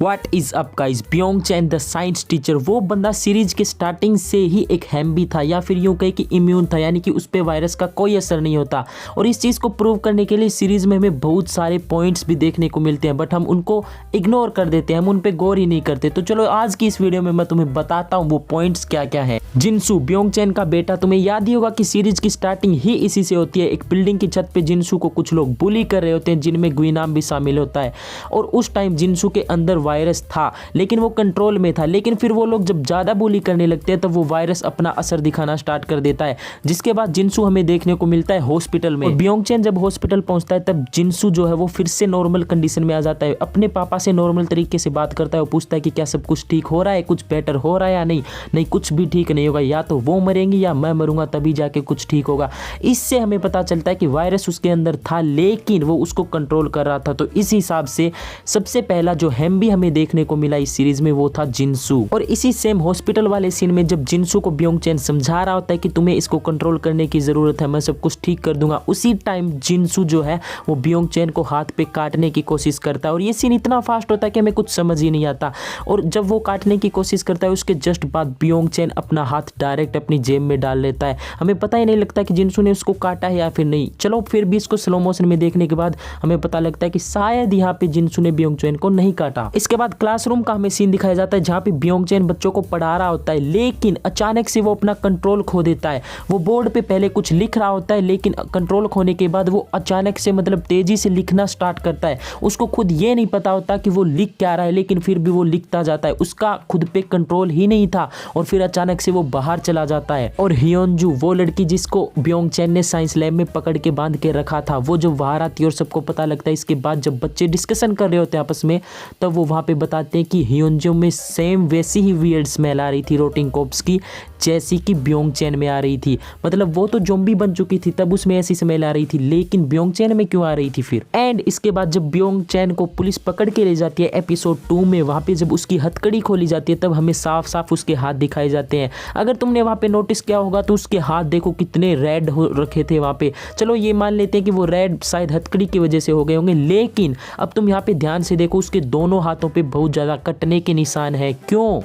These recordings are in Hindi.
What is up guys, Byung Chan the science teacher वो बंदा सीरीज के स्टार्टिंग से ही एक हैम्बी था या फिर यूं कहे कि इम्यून था, यानी कि उस पे वायरस का कोई असर नहीं होता। और इस चीज़ को प्रूव करने के लिए सीरीज में हमें बहुत सारे पॉइंट्स भी देखने को मिलते हैं, बट हम उनको इग्नोर कर देते हैं, हम उन पे गौर ही नहीं करते। तो चलो आज की इस वीडियो में मैं तुम्हें बताता हूँ वो पॉइंट्स क्या क्या है। जिनसू ब्योंग चैन का बेटा, तुम्हें याद ही होगा कि सीरीज की स्टार्टिंग ही इसी से होती है। एक बिल्डिंग की छत पे जिनसू को कुछ लोग बुली कर रहे होते हैं, जिनमें गुइनाम भी शामिल होता है। और उस टाइम जिनसू के अंदर वायरस था, लेकिन वो कंट्रोल में था। लेकिन फिर वो लोग जब ज़्यादा बुली करने लगते हैं तब वो वायरस अपना असर दिखाना स्टार्ट कर देता है, जिसके बाद जिनसू हमें देखने को मिलता है हॉस्पिटल में। ब्योंग चैन जब हॉस्पिटल पहुंचता है तब जिनसू जो है वो फिर से नॉर्मल कंडीशन में आ जाता है। अपने पापा से नॉर्मल तरीके से बात करता है, वो पूछता है कि क्या सब कुछ ठीक हो रहा है, कुछ बेटर हो रहा है या नहीं। नहीं, कुछ भी ठीक नहीं होगा, या तो वो मरेंगे या मैं मरूंगा, तभी जाके कुछ ठीक होगा। इससे हमें पता चलता है कि वायरस उसके अंदर था, लेकिन वो उसको कंट्रोल कर रहा था। तो इस हिसाब से सबसे पहला जो हैम्बी हमें देखने को मिला इस सीरीज में वो था जिनसू। और इसी सेम हॉस्पिटल वाले सीन में जब जिनसू को ब्योंग चैन समझा रहा होता है कि तुम्हें इसको कंट्रोल करने की जरूरत है, मैं सब कुछ ठीक कर दूंगा, उसी टाइम जिनसू जो है वो ब्योंग चैन को हाथ पे काटने की कोशिश करता है। और ये सीन इतना फास्ट होता है कि हमें कुछ समझ ही नहीं आता। और जब वो काटने की कोशिश करता है उसके जस्ट बाद ब्योंग चैन अपना हाथ डायरेक्ट अपनी जेब में डाल लेता है। हमें पता ही नहीं लगता कि जिनसू ने उसको काटा है या फिर नहीं। चलो फिर भी इसको स्लो मोशन में देखने के बाद हमें पता लगता है कि शायद यहाँ पे जिनसू ने ब्योंग चैन को नहीं काटा। इसके बाद क्लासरूम का हमें सीन दिखाया जाता है जहाँ पे ब्योंग चैन बच्चों को पढ़ा रहा होता है, लेकिन अचानक से वो अपना कंट्रोल खो देता है। वो बोर्ड पे पहले कुछ लिख रहा होता है, लेकिन कंट्रोल खोने के बाद वो अचानक से मतलब तेजी से लिखना स्टार्ट करता है। उसको खुद ये नहीं पता होता कि वो लिख क्या रहा है, लेकिन फिर भी वो लिखता जाता है। उसका खुद पे कंट्रोल ही नहीं था और फिर अचानक से वो बाहर चला जाता है। और हियोनजू वो लड़की जिसको ब्योंग चैन ने साइंस लैब में पकड़ के बांध के रखा था, वो जब बाहर आती है और सबको पता लगता है, इसके बाद जब बच्चे डिस्कशन कर रहे होते हैं आपस में, तब वो वहाँ पे बताते हैं कि हियोनजू में सेम वैसी ही वियर्ड स्मेल आ रही थी रोटिंग कॉर्प्स की, जैसी कि ब्योंग चैन में आ रही थी। मतलब वो तो ज़ॉम्बी बन चुकी थी तब उसमें ऐसी स्मेल आ रही थी, लेकिन ब्योंग चैन में क्यों आ रही थी फिर। एंड इसके बाद जब ब्योंग चैन को पुलिस पकड़ के ले जाती है एपिसोड 2 में, वहाँ पे जब उसकी हथकड़ी खोली जाती है तब हमें साफ साफ उसके हाथ दिखाए जाते हैं। अगर तुमने वहाँ पे नोटिस किया होगा तो उसके हाथ देखो कितने रेड हो रखे थे वहाँ पे। चलो ये मान लेते हैं कि वो रेड शायद हथकड़ी की वजह से हो गए होंगे, लेकिन अब तुम यहाँ पे ध्यान से देखो उसके दोनों हाथों पे बहुत ज़्यादा कटने के निशान है। क्यों?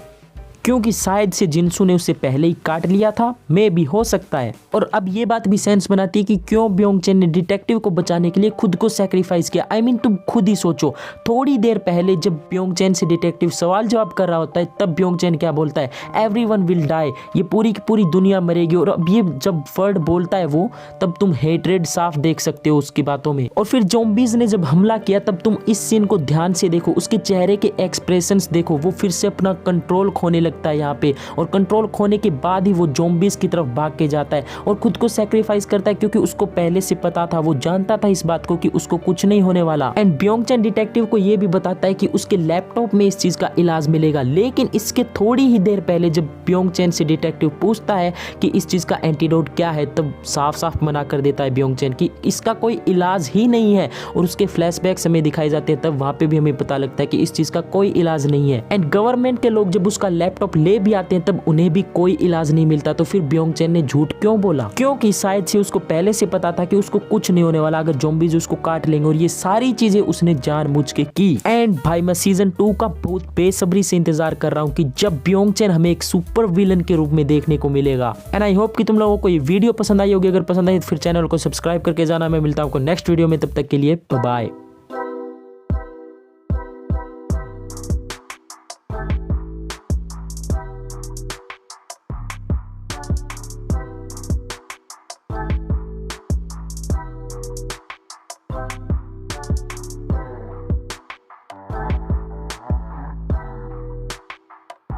क्योंकि शायद से जिनसू ने उसे पहले ही काट लिया था, मे भी हो सकता है। और अब ये बात भी सेंस बनाती है कि क्यों ब्योंग चैन ने डिटेक्टिव को बचाने के लिए खुद को सैक्रिफाइस किया। I mean, तुम खुद ही सोचो, थोड़ी देर पहले जब ब्योंग चैन से डिटेक्टिव सवाल जवाब कर रहा होता है तब ब्योंग चैन क्या बोलता है, एवरीवन विल डाई, ये पूरी की पूरी दुनिया मरेगी। और अब ये जब वर्ड बोलता है वो, तब तुम हेट्रेड साफ देख सकते हो उसकी बातों में। और फिर ज़ॉम्बीज़ ने जब हमला किया तब तुम इस सीन को ध्यान से देखो, उसके चेहरे के एक्सप्रेशंस देखो, वो फिर से अपना कंट्रोल खोने लगता है यहाँ पे। और कंट्रोल खोने के बाद ही वो ज़ॉम्बीज़ की तरफ भाग के जाता है और खुद को सैक्रिफाइस करता है, क्योंकि उसको पहले से पता था, वो जानता था इस बात को कि उसको कुछ नहीं होने वाला। एंड ब्योंग चैन डिटेक्टिव को ये भी बताता है कि उसके लैपटॉप में इस चीज का इलाज मिलेगा। लेकिन इसके थोड़ी ही देर पहले जब ब्योंग चैन से डिटेक्टिव पूछता है कि इस चीज का एंटीडोट क्या है, तब साफ साफ मना कर देता है ब्योंग चैन कि इसका कोई इलाज ही नहीं है। और उसके फ्लैशबैक्स हमें दिखाए जाते हैं, तब वहां पे भी हमें पता लगता है कि इस चीज का कोई इलाज नहीं है। एंड गवर्नमेंट के लोग जब उसका लैपटॉप ले भी आते हैं तब उन्हें भी कोई इलाज नहीं मिलता। तो फिर ब्योंग चैन ने झूठ क्यों बोला? क्योंकि शायद से उसको पहले से पता था कि उसको कुछ नहीं होने वाला अगर ज़ॉम्बीज़ उसको काट लेंगे, और ये सारी चीजें उसने जानबूझ के की। एंड भाई मैं सीजन 2 का बहुत बेसब्री से इंतजार कर रहा हूँ कि जब ब्योंग चैन हमें एक सुपर विलन के रूप में देखने को मिलेगा। एंड आई होप कि तुम लोगों को ये वीडियो पसंद आई होगी। अगर पसंद आई तो फिर चैनल को सब्सक्राइब करके जाना। मैं मिलता हूँ आपको नेक्स्ट वीडियो में, तब तक के लिए बाय।